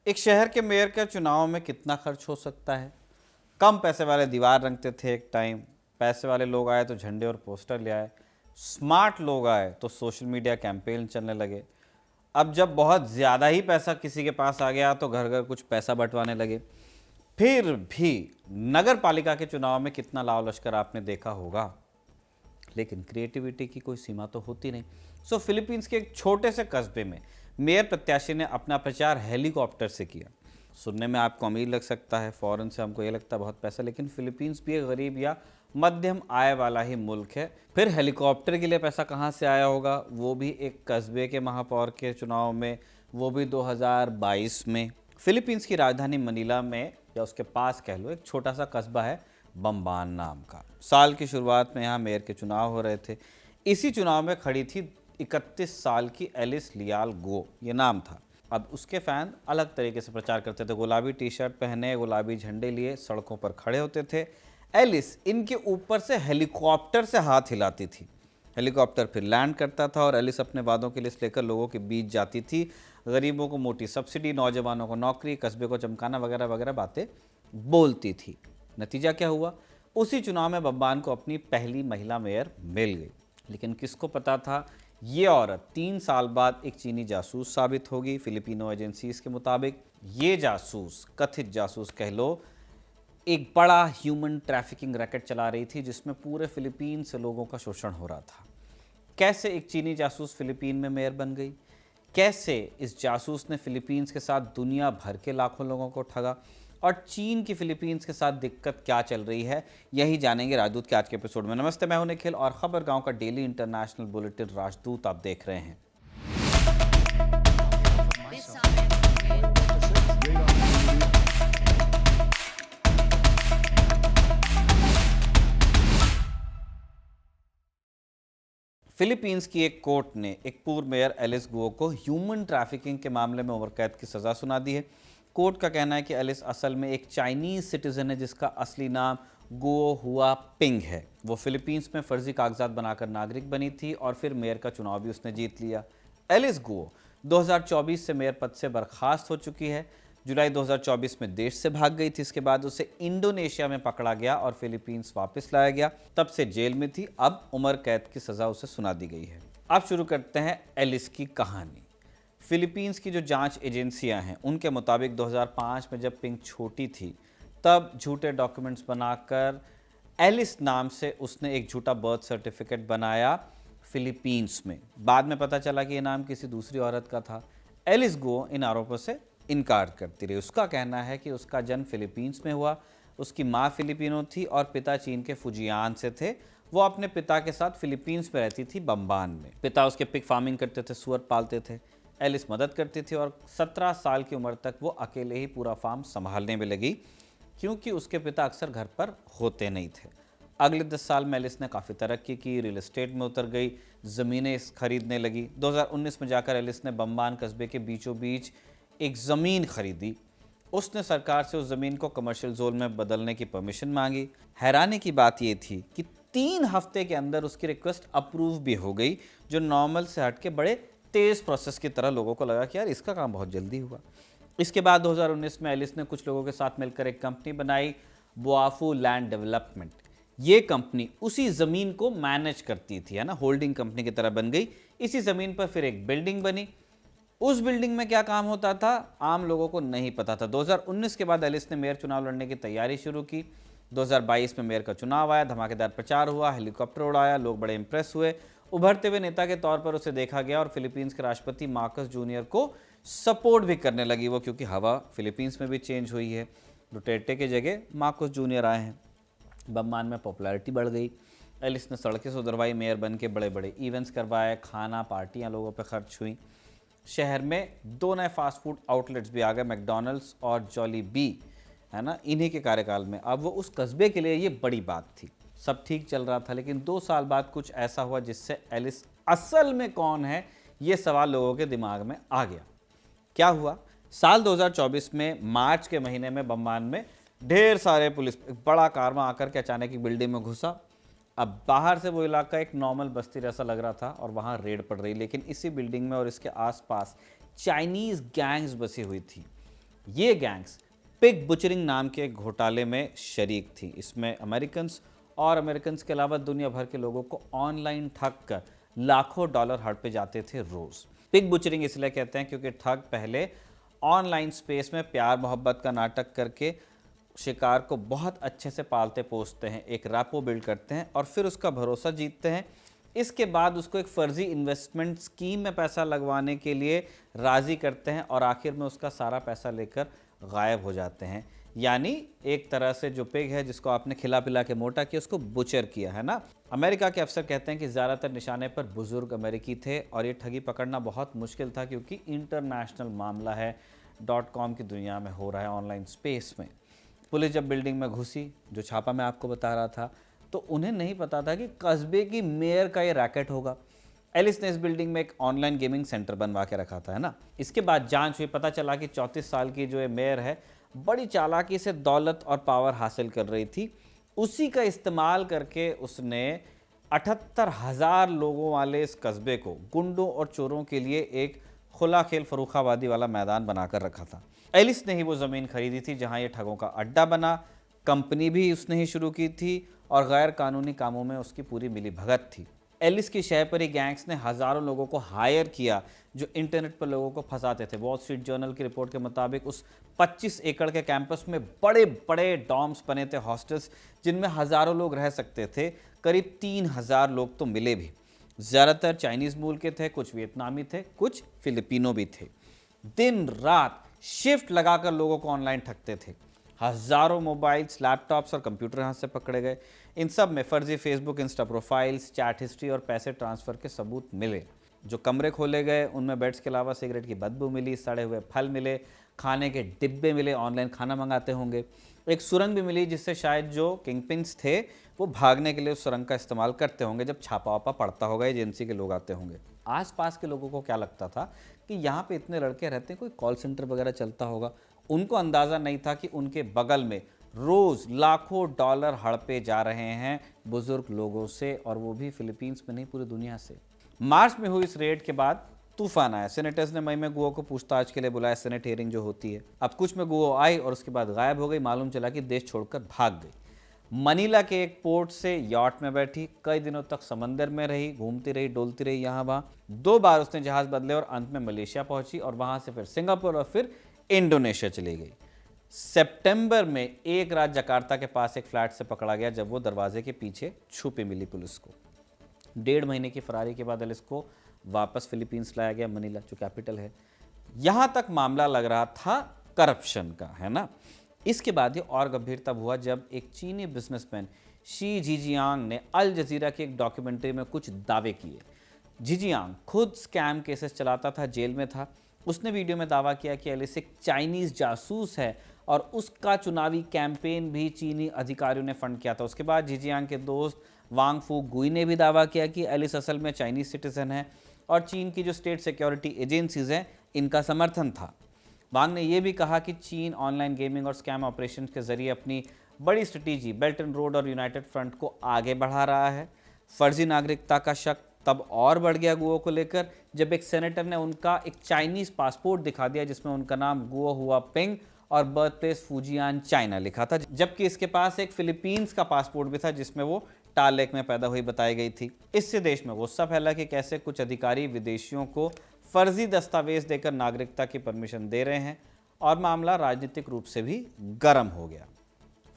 एक शहर के मेयर का चुनाव में कितना खर्च हो सकता है? कम पैसे वाले दीवार रंगते थे एक टाइम, पैसे वाले लोग आए तो झंडे और पोस्टर ले आए, स्मार्ट लोग आए तो सोशल मीडिया कैंपेन चलने लगे। अब जब बहुत ज़्यादा ही पैसा किसी के पास आ गया तो घर घर कुछ पैसा बंटवाने लगे। फिर भी नगर पालिका के चुनाव में कितना लाव लश्कर आपने देखा होगा, लेकिन क्रिएटिविटी की कोई सीमा तो होती नहीं। फिलीपींस के एक छोटे से कस्बे में मेयर प्रत्याशी ने अपना प्रचार हेलीकॉप्टर से किया। सुनने में आपको अमीर लग सकता है, फॉरेन से हमको ये लगता है बहुत पैसा, लेकिन फिलीपींस भी एक गरीब या मध्यम आय वाला ही मुल्क है। फिर हेलीकॉप्टर के लिए पैसा कहाँ से आया होगा, वो भी एक कस्बे के महापौर के चुनाव में, वो भी 2022 में। फिलीपींस की राजधानी मनीला में या उसके पास कह लो एक छोटा सा कस्बा है बम्बान नाम का। साल की शुरुआत में यहाँ मेयर के चुनाव हो रहे थे। इसी चुनाव में खड़ी थी 31 साल की एलिस लियाल गो, ये नाम था। अब उसके फैन अलग तरीके से प्रचार करते थे, गुलाबी टी शर्ट पहने, गुलाबी झंडे लिए सड़कों पर खड़े होते थे। एलिस इनके ऊपर से हेलीकॉप्टर से हाथ हिलाती थी, हेलीकॉप्टर फिर लैंड करता था और एलिस अपने वादों की लिस्ट लेकर लोगों के बीच जाती थी। गरीबों को मोटी सब्सिडी, नौजवानों को नौकरी, कस्बे को चमकाना वगैरह वगैरह बातें बोलती थी। नतीजा क्या हुआ? उसी चुनाव में बब्बान को अपनी पहली महिला मेयर मिल गई। लेकिन किसको पता था ये औरत 3 साल बाद एक चीनी जासूस साबित होगी। फिलिपिनो एजेंसीज के मुताबिक ये जासूस, कथित जासूस कह लो, एक बड़ा ह्यूमन ट्रैफिकिंग रैकेट चला रही थी जिसमें पूरे फिलीपींस से लोगों का शोषण हो रहा था। कैसे एक चीनी जासूस फिलीपीन में मेयर बन गई? कैसे इस जासूस ने फिलीपींस के साथ दुनिया भर के लाखों लोगों को ठगा? और चीन की फिलीपींस के साथ दिक्कत क्या चल रही है, यही जानेंगे राजदूत के आज के एपिसोड में। नमस्ते, मैं हूं निखिल और खबर गांव का डेली इंटरनेशनल बुलेटिन राजदूत आप देख रहे हैं। फिलीपींस की एक कोर्ट ने एक पूर्व मेयर एलिस गुओ को ह्यूमन ट्रैफिकिंग के मामले में उम्र कैद की सज़ा सुना दी है। कोर्ट का कहना है कि एलिस असल में एक चाइनीज़ सिटीज़न है जिसका असली नाम गुओ हुआ पिंग है। वो फिलीपींस में फ़र्ज़ी कागजात बनाकर नागरिक बनी थी और फिर मेयर का चुनाव भी उसने जीत लिया। एलिस गुओ 2024 से मेयर पद से बर्खास्त हो चुकी है। जुलाई 2024 में देश से भाग गई थी। इसके बाद उसे इंडोनेशिया में पकड़ा गया और फिलीपींस वापस लाया गया। तब से जेल में थी, अब उम्र कैद की सज़ा उसे सुना दी गई है। अब शुरू करते हैं एलिस की कहानी। फिलीपींस की जो जांच एजेंसियां हैं उनके मुताबिक 2005 में जब पिंग छोटी थी तब झूठे डॉक्यूमेंट्स बनाकर एलिस नाम से उसने एक झूठा बर्थ सर्टिफिकेट बनाया फिलीपींस में। बाद में पता चला कि ये नाम किसी दूसरी औरत का था। एलिस गो इन आरोपों से इनकार करती रही। उसका कहना है कि उसका जन्म फिलीपींस में हुआ, उसकी माँ फिलिपिनो थी और पिता चीन के फुजियान से थे। वो अपने पिता के साथ फिलीपींस में रहती थी, बम्बान में। पिता उसके पिग फार्मिंग करते थे, सुअर पालते थे। एलिस मदद करती थी और 17 साल की उम्र तक वो अकेले ही पूरा फार्म संभालने में लगी, क्योंकि उसके पिता अक्सर घर पर होते नहीं थे। अगले 10 साल में एलिस ने काफ़ी तरक्की की, रियल एस्टेट में उतर गई, ज़मीनें खरीदने लगी। 2019 में जाकर एलिस ने बम्बान कस्बे के बीचों बीच एक ज़मीन खरीदी। उसने सरकार से उस ज़मीन को कमर्शियल जोन में बदलने की परमिशन मांगी। हैरानी की बात यह थी कि 3 हफ्ते के अंदर उसकी रिक्वेस्ट अप्रूव भी हो गई, जो नॉर्मल से हट के बड़े तेज़ प्रोसेस की तरह लोगों को लगा कि यार इसका काम बहुत जल्दी हुआ। इसके बाद 2019 में एलिस ने कुछ लोगों के साथ मिलकर एक कंपनी बनाई, बोआफू लैंड डेवलपमेंट। ये कंपनी उसी ज़मीन को मैनेज करती थी, है ना, होल्डिंग कंपनी की तरह बन गई। इसी ज़मीन पर फिर एक बिल्डिंग बनी। उस बिल्डिंग में क्या काम होता था आम लोगों को नहीं पता था। 2019 के बाद एलिस ने मेयर चुनाव लड़ने की तैयारी शुरू की। 2022 में मेयर का चुनाव आया, धमाकेदार प्रचार हुआ, हेलीकॉप्टर उड़ाया, लोग बड़े इंप्रेस हुए। उभरते हुए नेता के तौर पर उसे देखा गया और फिलीपींस के राष्ट्रपति मार्कस जूनियर को सपोर्ट भी करने लगी वो, क्योंकि हवा फिलीपींस में भी चेंज हुई है। डुटेर्टे के जगह मार्कस जूनियर आए हैं। बम्बान में पॉपुलैरिटी बढ़ गई। एलिस ने सड़कें सुधरवाई, मेयर बन के बड़े बड़े इवेंट्स करवाए, खाना पार्टियां लोगों पर खर्च हुई। शहर में 2 नए फास्ट फूड आउटलेट्स भी आ गए, मैकडॉनल्ड्स और जॉली बी, है ना, इन्हीं के कार्यकाल में। अब वो उस कस्बे के लिए ये बड़ी बात थी। सब ठीक चल रहा था, लेकिन 2 साल बाद कुछ ऐसा हुआ जिससे एलिस असल में कौन है ये सवाल लोगों के दिमाग में आ गया। क्या हुआ? साल 2024 में मार्च के महीने में बम्बान में ढेर सारे पुलिस, बड़ा कारवां आकर के अचानक एक बिल्डिंग में घुसा। अब बाहर से वो इलाका एक नॉर्मल बस्ती जैसा लग रहा था और वहाँ रेड पड़ रही, लेकिन इसी बिल्डिंग में और इसके आसपास चाइनीज़ गैंग्स बसी हुई थी। ये गैंग्स पिग बुचरिंग नाम के एक घोटाले में शरीक थी। इसमें अमेरिकन्स के अलावा दुनिया भर के लोगों को ऑनलाइन ठग कर लाखों डॉलर हड़पे जाते थे रोज। पिग बुचरिंग इसलिए कहते हैं क्योंकि ठग पहले ऑनलाइन स्पेस में प्यार मोहब्बत का नाटक करके शिकार को बहुत अच्छे से पालते पोसते हैं, एक रैपो बिल्ड करते हैं और फिर उसका भरोसा जीतते हैं। इसके बाद उसको एक फर्जी इन्वेस्टमेंट स्कीम में पैसा लगवाने के लिए राज़ी करते हैं और आखिर में उसका सारा पैसा लेकर गायब हो जाते हैं। यानी एक तरह से जो पिग है जिसको आपने खिला पिला के मोटा किया, उसको बुचर किया, है ना। अमेरिका के अफसर कहते हैं कि ज़्यादातर निशाने पर बुजुर्ग अमेरिकी थे और ये ठगी पकड़ना बहुत मुश्किल था क्योंकि इंटरनेशनल मामला है, .com की दुनिया में हो रहा है, ऑनलाइन स्पेस में। पुलिस जब बिल्डिंग में घुसी, जो छापा मैं आपको बता रहा था, तो उन्हें नहीं पता था कि कस्बे की मेयर का ये रैकेट होगा। एलिस ने इस बिल्डिंग में एक ऑनलाइन गेमिंग सेंटर बनवा के रखा था, है ना। इसके बाद जांच हुई, पता चला कि 34 साल की जो ये मेयर है बड़ी चालाकी से दौलत और पावर हासिल कर रही थी। उसी का इस्तेमाल करके उसने 78,000 लोगों वाले इस कस्बे को गुंडों और चोरों के लिए एक खुला खेल फरूखाबादी वाला मैदान बनाकर रखा था। एलिस ने ही वो ज़मीन खरीदी थी जहां ये ठगों का अड्डा बना। कंपनी भी उसने ही शुरू की थी और गैर कानूनी कामों में उसकी पूरी मिली भगत थी। एलिस की शय पर ही गैंग्स ने हज़ारों लोगों को हायर किया जो इंटरनेट पर लोगों को फंसाते थे। वॉल स्ट्रीट जर्नल की रिपोर्ट के मुताबिक उस 25 एकड़ के कैंपस में बड़े बड़े डॉम्स बने थे, हॉस्टल्स, जिनमें हज़ारों लोग रह सकते थे। करीब 3,000 लोग तो मिले भी। ज़्यादातर चाइनीज़ मूल के थे, कुछ वियतनामी थे, कुछ फिलिपिनो भी थे। दिन रात शिफ्ट लगाकर लोगों को ऑनलाइन ठगते थे। हज़ारों मोबाइल्स, लैपटॉप्स और कंप्यूटर हाथ से पकड़े गए। इन सब में फर्जी Facebook, Insta profiles, chat history और पैसे ट्रांसफ़र के सबूत मिले। जो कमरे खोले गए उनमें बेड्स के अलावा सिगरेट की बदबू मिली, सड़े हुए फल मिले, खाने के डिब्बे मिले, ऑनलाइन खाना मंगाते होंगे। एक सुरंग भी मिली जिससे शायद जो किंगपिन्स थे वो भागने के लिए उस सुरंग का इस्तेमाल करते होंगे जब छापा वापा पड़ता होगा, एजेंसी के लोग आते होंगे। आसपास के लोगों को क्या लगता था कि यहाँ पे इतने लड़के रहते हैं, कोई कॉल सेंटर वगैरह चलता होगा। उनको अंदाज़ा नहीं था कि उनके बगल में रोज़ लाखों डॉलर हड़पे जा रहे हैं बुजुर्ग लोगों से, और वो भी फिलीपींस में नहीं, पूरी दुनिया से। मार्च में हुई इस रेड के बाद तूफान आया। सेनेटर्स ने मई में गुओ को पूछताछ के लिए बुलाया, सेनेट हियरिंग जो होती है। अब कुछ में गुओ आई और उसके बाद गायब हो गई। मालूम चला कि देश छोड़कर भाग गई। मनीला के एक पोर्ट से यॉट में बैठी, कई दिनों तक समंदर में रही, घूमती रही, डोलती रही यहाँ वहाँ। 2 बार उसने जहाज बदले और अंत में मलेशिया पहुंची और वहां से फिर सिंगापुर और फिर इंडोनेशिया चली गई। सितंबर में एक रात जकार्ता के पास एक फ्लैट से पकड़ा गया जब वो दरवाजे के पीछे छुपी मिली पुलिस को। 1.5 महीने की फरारी के बाद एलिस को वापस फिलीपींस लाया गया, मनीला जो कैपिटल है। यहां तक मामला लग रहा था करप्शन का, है ना। इसके बाद ये और गंभीर तब हुआ जब एक चीनी बिजनेसमैन शी जिजियांग ने अल जजीरा की एक डॉक्यूमेंट्री में कुछ दावे किए। जिजियांग खुद स्कैम केसेस चलाता था, जेल में था। उसने वीडियो में दावा किया कि एलिस एक चाइनीज़ जासूस है और उसका चुनावी कैंपेन भी चीनी अधिकारियों ने फंड किया था। उसके बाद जिजियांग के दोस्त वांग फू गुई ने भी दावा किया कि एलिस असल में चाइनीज़ सिटीजन है और चीन की जो स्टेट सिक्योरिटी एजेंसीज हैं इनका समर्थन था। वांग ने यह भी कहा कि चीन ऑनलाइन गेमिंग और स्कैम ऑपरेशंस के जरिए अपनी बड़ी स्ट्रेटेजी बेल्ट एंड रोड और यूनाइटेड फ्रंट को आगे बढ़ा रहा है। फर्जी नागरिकता का शक तब और बढ़ गया गुओ को लेकर जब एक सेनेटर ने उनका एक चाइनीज़ पासपोर्ट दिखा दिया जिसमें उनका नाम गुओ हुआ पिंग और बर्थ प्लेस फुजियान चाइना लिखा था, जबकि इसके पास एक फिलीपींस का पासपोर्ट भी था जिसमें वो टाल लेक में पैदा हुई बताई गई थी। इससे देश में गुस्सा फैला कि कैसे कुछ अधिकारी विदेशियों को फर्जी दस्तावेज देकर नागरिकता की परमिशन दे रहे हैं, और मामला राजनीतिक रूप से भी गर्म हो गया।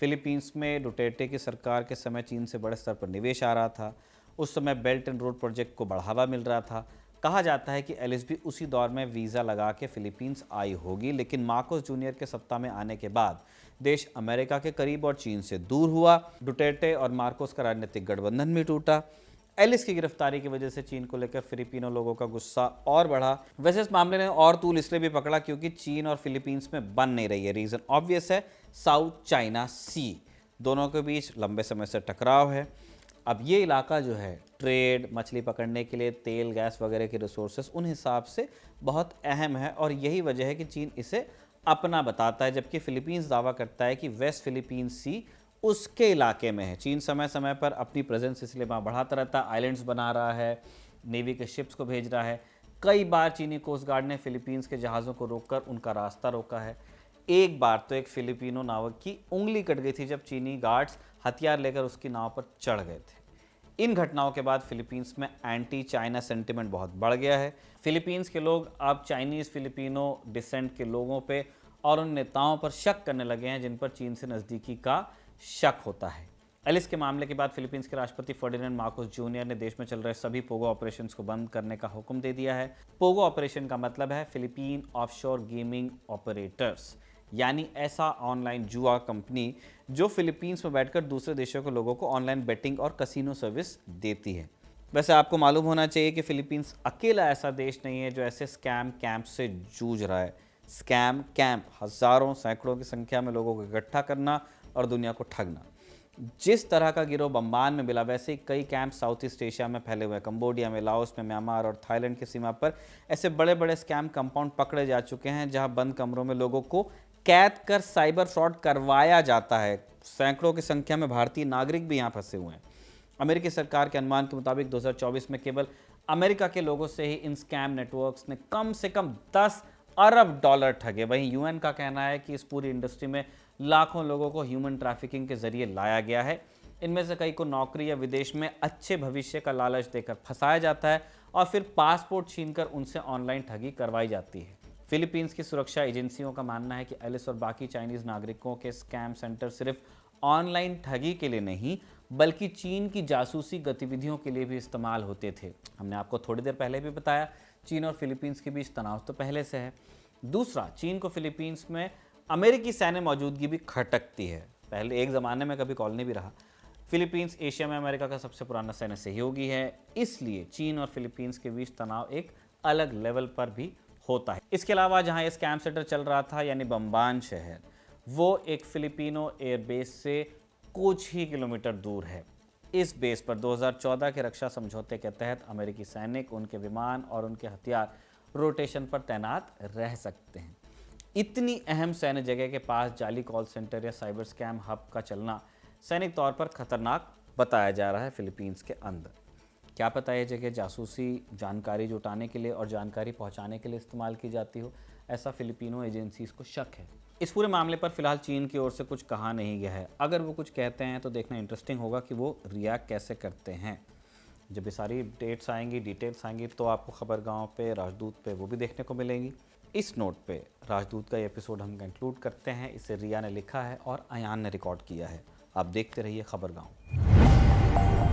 फिलीपींस में डुटेर्टे की सरकार के समय चीन से बड़े स्तर पर निवेश आ रहा था। उस समय बेल्ट एंड रोड प्रोजेक्ट को बढ़ावा मिल रहा था। कहा जाता है कि एलिस भी उसी दौर में वीज़ा लगा के फिलीपींस आई होगी, लेकिन मार्कोस जूनियर के सत्ता में आने के बाद देश अमेरिका के करीब और चीन से दूर हुआ। डुटेर्टे और मार्कोस का राजनीतिक गठबंधन भी टूटा। एलिस की गिरफ्तारी की वजह से चीन को लेकर फिलिपिनो लोगों का गुस्सा और बढ़ा। वैसे इस मामले ने और तूल इसलिए भी पकड़ा क्योंकि चीन और फिलीपींस में बन नहीं रही है। रीज़न ऑब्वियस है, साउथ चाइना सी, दोनों के बीच लंबे समय से टकराव है। अब ये इलाका जो है ट्रेड, मछली पकड़ने के लिए तेल, गैस वगैरह के रिसोर्सेस उन हिसाब से बहुत अहम है, और यही वजह है कि चीन इसे अपना बताता है, जबकि फिलीपींस दावा करता है कि वेस्ट फिलीपींस सी उसके इलाके में है। चीन समय समय पर अपनी प्रेजेंस इसलिए वहाँ बढ़ाता रहता है, आइलैंड्स बना रहा है, नेवी के शिप्स को भेज रहा है। कई बार चीनी कोस्ट गार्ड ने फिलीपींस के जहाज़ों को रोककर उनका रास्ता रोका है। एक बार तो एक फिलिपिनो नाविक की उंगली कट गई थी जब चीनी गार्ड्स हथियार लेकर उसकी नाव पर चढ़ गए थे। इन घटनाओं के बाद फिलीपींस में एंटी चाइना सेंटिमेंट बहुत बढ़ गया है। फिलीपींस के लोग अब चाइनीज़ फिलिपिनो डिसेंट के लोगों पे और उन नेताओं पर शक करने लगे हैं जिन पर चीन से नज़दीकी का शक होता है। एलिस के मामले के बाद फिलीपींस के राष्ट्रपति फर्डिनेंड मार्कोस जूनियर ने देश में चल रहे सभी पोगो ऑपरेशंस को बंद करने का हुक्म दे दिया है। पोगो ऑपरेशन का मतलब है फिलीपीन ऑफशोर गेमिंग ऑपरेटर्स, यानी ऐसा ऑनलाइन जुआ कंपनी जो फिलीपींस में बैठकर दूसरे देशों के लोगों को ऑनलाइन बेटिंग और कसिनो सर्विस देती है। वैसे आपको मालूम होना चाहिए कि फिलीपींस अकेला ऐसा देश नहीं है जो ऐसे स्कैम कैंप से जूझ रहा है। स्कैम कैंप हज़ारों सैकड़ों की संख्या में लोगों को इकट्ठा करना और दुनिया को ठगना। जिस तरह का गिरोह बम्बान में मिला, वैसे ही कई कैंप साउथ ईस्ट एशिया में फैले हुए हैं। कंबोडिया में, लाओस में, म्यांमार और थाईलैंड की सीमा पर ऐसे बड़े बड़े स्कैम कंपाउंड पकड़े जा चुके हैं जहां बंद कमरों में लोगों को कैद कर साइबर फ्रॉड करवाया जाता है। सैकड़ों की संख्या में भारतीय नागरिक भी यहाँ फंसे हुए हैं। अमेरिकी सरकार के अनुमान के मुताबिक 2024 में केवल अमेरिका के लोगों से ही इन स्कैम नेटवर्क्स ने कम से कम 10 अरब डॉलर ठगे। वहीं यूएन का कहना है कि इस पूरी इंडस्ट्री में लाखों लोगों को ह्यूमन ट्रैफिकिंग के जरिए लाया गया है। इनमें से कई को नौकरी या विदेश में अच्छे भविष्य का लालच देकर फंसाया जाता है और फिर पासपोर्ट छीनकर उनसे ऑनलाइन ठगी करवाई जाती है। फिलीपींस की सुरक्षा एजेंसियों का मानना है कि एलिस और बाकी चाइनीज नागरिकों के स्कैम सेंटर सिर्फ ऑनलाइन ठगी के लिए नहीं बल्कि चीन की जासूसी गतिविधियों के लिए भी इस्तेमाल होते थे। हमने आपको थोड़ी देर पहले भी बताया, चीन और फिलीपींस के बीच तनाव तो पहले से है। दूसरा, चीन को फिलीपींस में अमेरिकी सैन्य मौजूदगी भी खटकती है। पहले एक ज़माने में कभी कॉलोनी भी रहा। फिलीपींस एशिया में अमेरिका का सबसे पुराना सैन्य सहयोगी है, इसलिए चीन और फिलीपींस के बीच तनाव एक अलग लेवल पर भी होता है। इसके अलावा जहां ये स्कैम सेंटर चल रहा था यानी बम्बान शहर, वो एक फिलिपिनो एयरबेस से कुछ ही किलोमीटर दूर है। इस बेस पर 2014 के रक्षा समझौते के तहत अमेरिकी सैनिक, उनके विमान और उनके हथियार रोटेशन पर तैनात रह सकते हैं। इतनी अहम सैन्य जगह के पास जाली कॉल सेंटर या साइबर स्कैम हब का चलना सैनिक तौर पर खतरनाक बताया जा रहा है फिलीपींस के अंदर। क्या पता ये जगह जासूसी जानकारी जुटाने के लिए और जानकारी पहुंचाने के लिए इस्तेमाल की जाती हो, ऐसा फिलिपिनो एजेंसीज को शक है। इस पूरे मामले पर फिलहाल चीन की ओर से कुछ कहा नहीं गया है। अगर वो कुछ कहते हैं तो देखना इंटरेस्टिंग होगा कि वो रिएक्ट कैसे करते हैं। जब ये सारी डेट्स आएंगी, डिटेल्स आएंगी, तो आपको खबरगांव पे, राजदूत पे वो भी देखने को मिलेंगी। इस नोट पे राजदूत का ये एपिसोड हम कंक्लूड करते हैं। इसे रिया ने लिखा है और अयान ने रिकॉर्ड किया है। आप देखते रहिए खबरगांव।